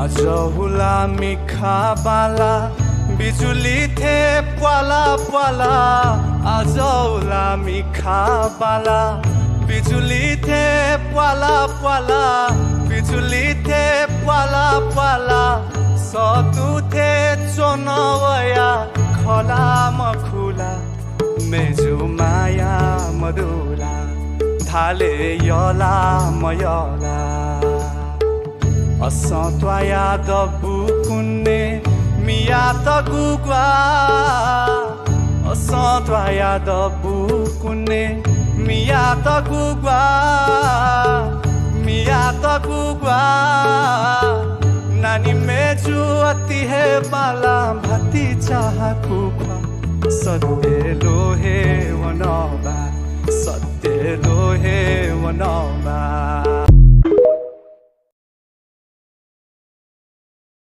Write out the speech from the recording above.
आजहुला मिखा बाला बिजुली थे पाला पाला आजहुला मिखा बाला बिजुली थे पाला पाला बिजुली थे पाला पाला सतु थे चोनवया खला मखुला मेजु माया मधुला थाले यला मयला असंत्वाया दबु कुन्ने मिया तगुग्वा असंत्वाया दबु कुन्ने मिया तगुग्वा नानी मेजु अति है बाला भाती चाह कुख्वा सत्य लोहे वनौबा सत्य लोहे वनौबा